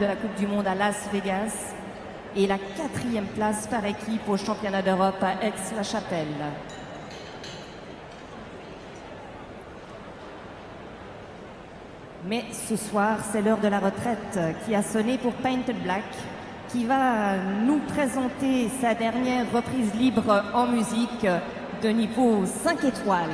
de la Coupe du Monde à Las Vegas et la 4e place par équipe au championnat d'Europe à Aix-la-Chapelle. Mais ce soir, c'est l'heure de la retraite qui a sonné pour Painted Black, qui va nous présenter sa dernière reprise libre en musique de niveau 5 étoiles.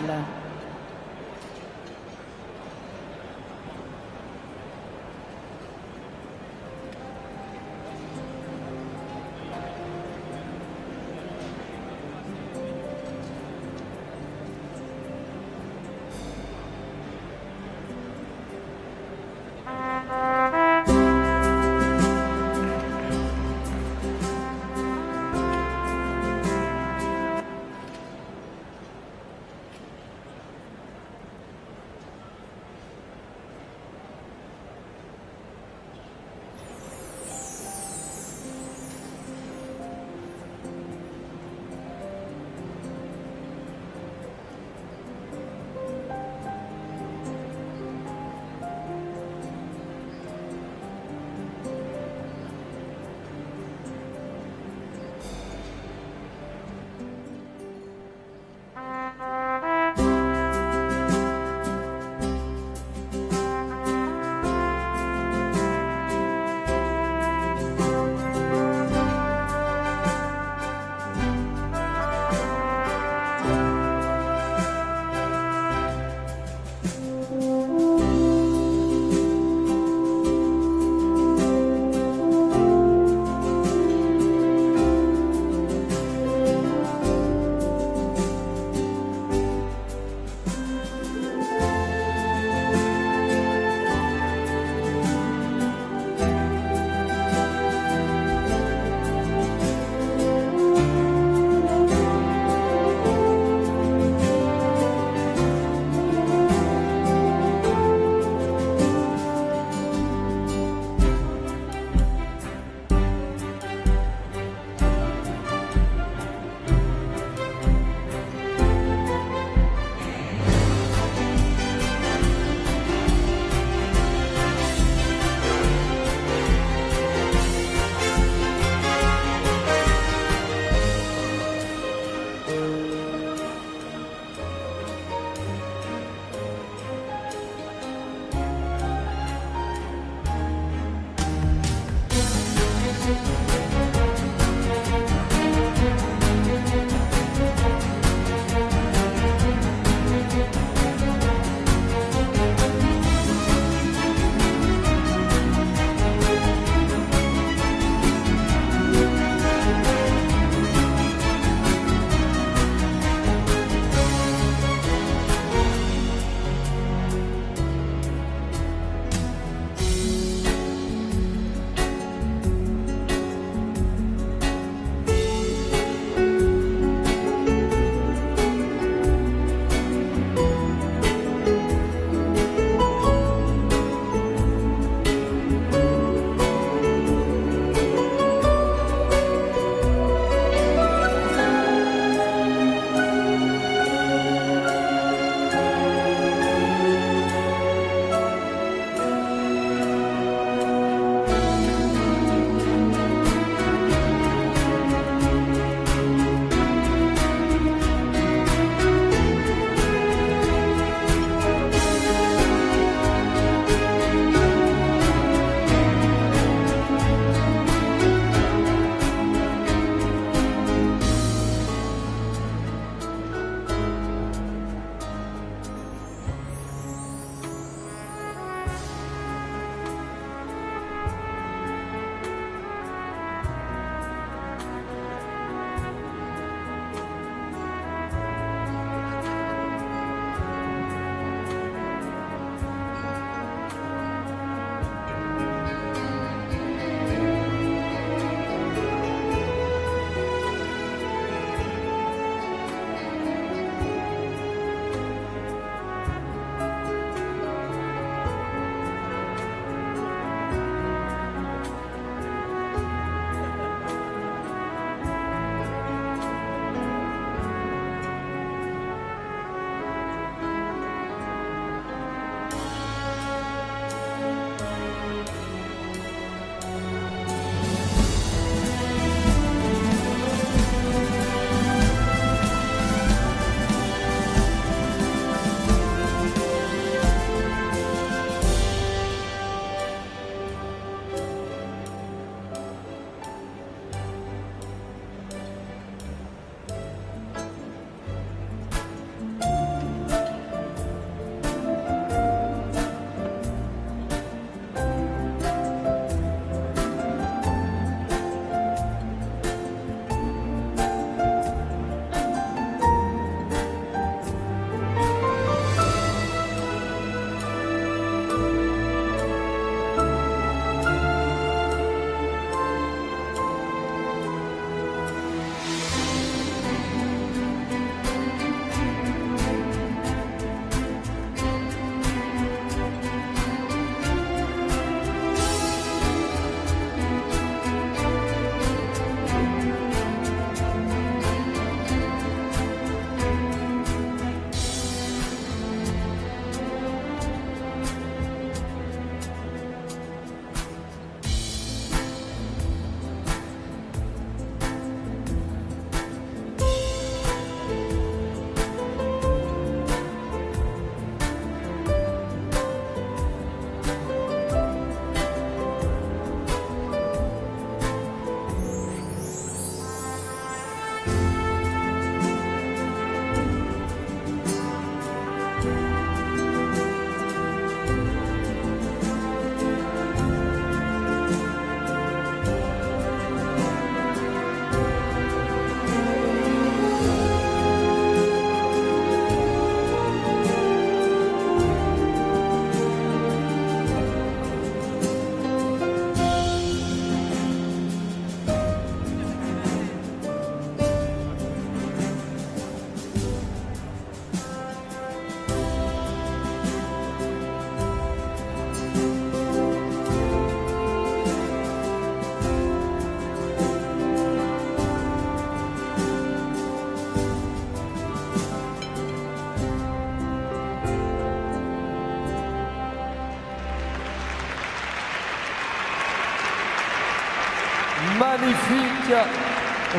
Magnifique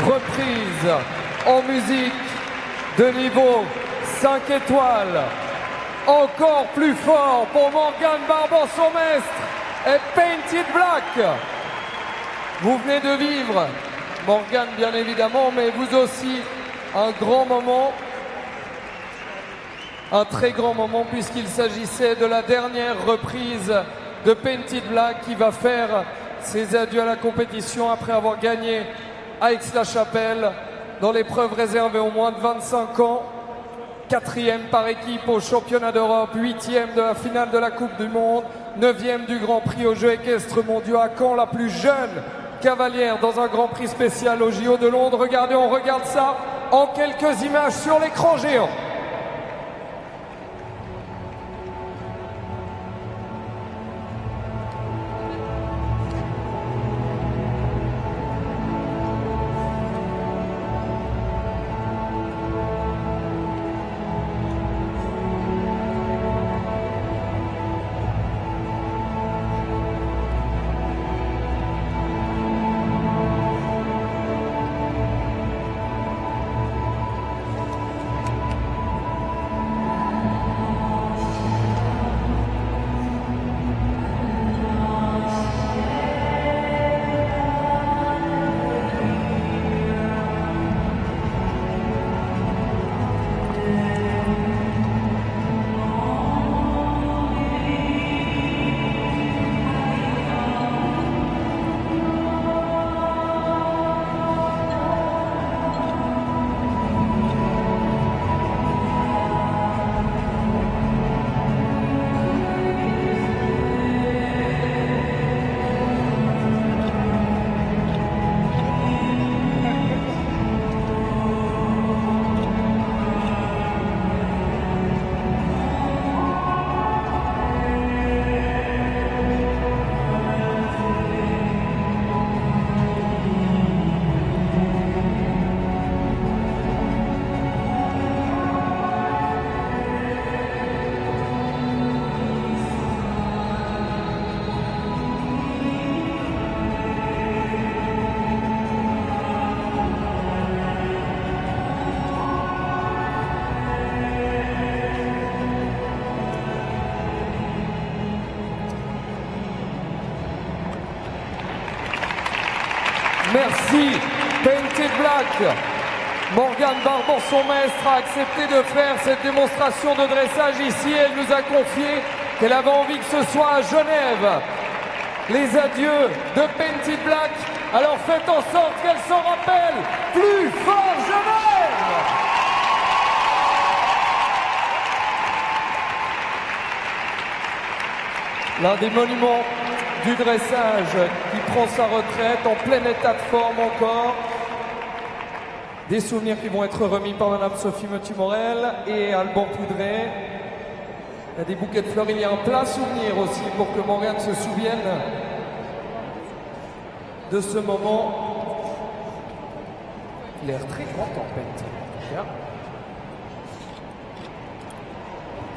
reprise en musique de niveau 5 étoiles. Encore plus fort pour Morgane Barban-Somestre et Painted Black. Vous venez de vivre, Morgane bien évidemment, mais vous aussi, un grand moment. Un très grand moment puisqu'il s'agissait de la dernière reprise de Painted Black qui va faire ses adieux à la compétition après avoir gagné à Aix-la-Chapelle dans l'épreuve réservée aux moins de 25 ans. 4e par équipe au championnat d'Europe, 8e de la finale de la Coupe du Monde, 9e du Grand Prix aux Jeux équestres mondiaux à Caen, la plus jeune cavalière dans un Grand Prix spécial au JO de Londres. Regardez, on regarde ça en quelques images sur l'écran géant. Merci, Painted Black. Morgane Barban-Somestre a accepté de faire cette démonstration de dressage ici. Elle nous a confié qu'elle avait envie que ce soit à Genève. Les adieux de Painted Black. Alors faites en sorte qu'elle s'en rappelle. Plus fort Genève! L'un des monuments du dressage qui prend sa retraite en plein état de forme encore. Des souvenirs qui vont être remis par Madame Sophie Motu-Morel et Alban Poudret. Il y a des bouquets de fleurs, il y a un plein souvenir aussi pour que Morgane se souvienne de ce moment. Il a l'air très content, Painted.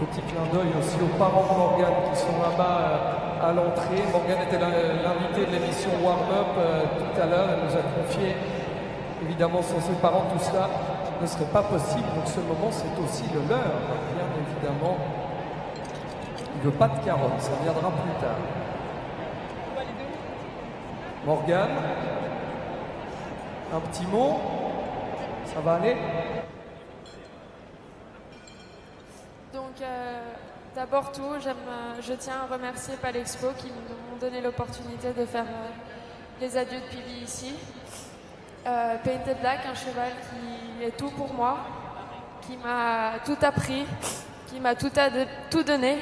Petit clin d'œil aussi aux parents de Morgane qui sont là-bas à l'entrée. Morgane était l'invité de l'émission Warm Up tout à l'heure. Elle nous a confié, évidemment, sans ses parents, tout cela ne serait pas possible. Donc ce moment, c'est aussi le leur, bien évidemment. Il ne veut pas de carottes, ça viendra plus tard. Morgane, un petit mot, ça va aller? Donc, d'abord tout, je tiens à remercier Palexpo qui m'ont donné l'opportunité de faire les adieux de Pibi ici. Painted Black, un cheval qui est tout pour moi, qui m'a tout appris, qui m'a tout donné.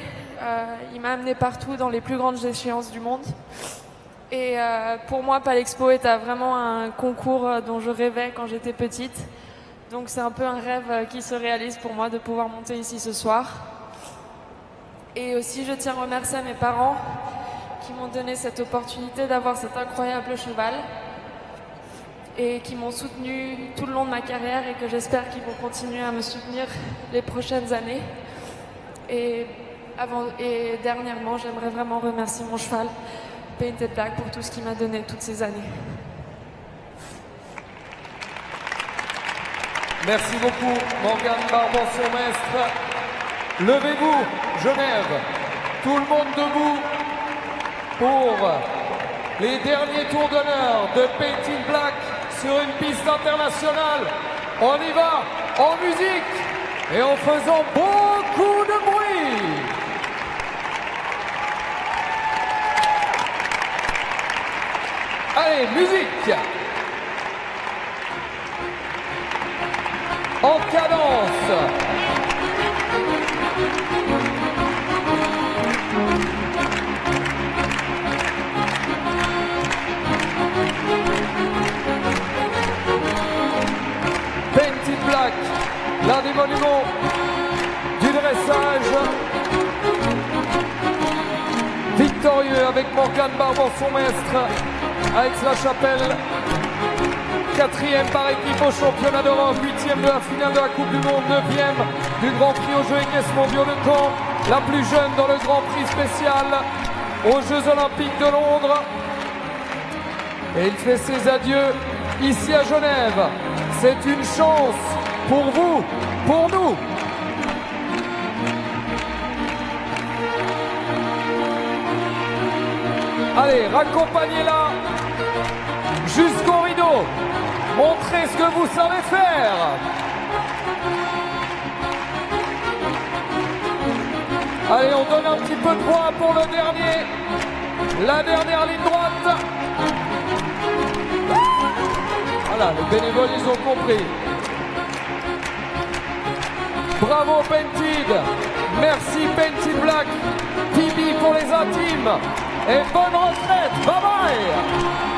Il m'a amené partout dans les plus grandes échéances du monde. Et pour moi, Palexpo était vraiment un concours dont je rêvais quand j'étais petite. Donc c'est un peu un rêve qui se réalise pour moi de pouvoir monter ici ce soir. Et aussi je tiens à remercier mes parents qui m'ont donné cette opportunité d'avoir cet incroyable cheval et qui m'ont soutenu tout le long de ma carrière et que j'espère qu'ils vont continuer à me soutenir les prochaines années. Et dernièrement, j'aimerais vraiment remercier mon cheval, Painted Black, pour tout ce qu'il m'a donné toutes ces années. Merci beaucoup, Morgane Barbanson, maître. Levez-vous, Genève. Tout le monde debout pour les derniers tours d'honneur de Painted Black sur une piste internationale. On y va en musique et en faisant beaucoup de bruit. Allez, musique. En cadence. Painted Black, l'un des monuments du dressage. Victorieux avec Morgane Barbanson, maître, à Aix-la-Chapelle. 4e par équipe au championnat d'Europe, 8e de la finale de la Coupe du Monde, 9e du Grand Prix aux Jeux et Caisses mondiaux de Caen, la plus jeune dans le Grand Prix spécial aux Jeux Olympiques de Londres. Et il fait ses adieux ici à Genève. C'est une chance pour vous, pour nous. Allez, raccompagnez-la jusqu'au rideau. Montrez ce que vous savez faire. Allez, on donne un petit peu de poids pour le dernier. La dernière ligne droite. Voilà, les bénévoles, ils ont compris. Bravo Painted. Merci Painted Black. PB pour les intimes. Et bonne retraite. Bye bye.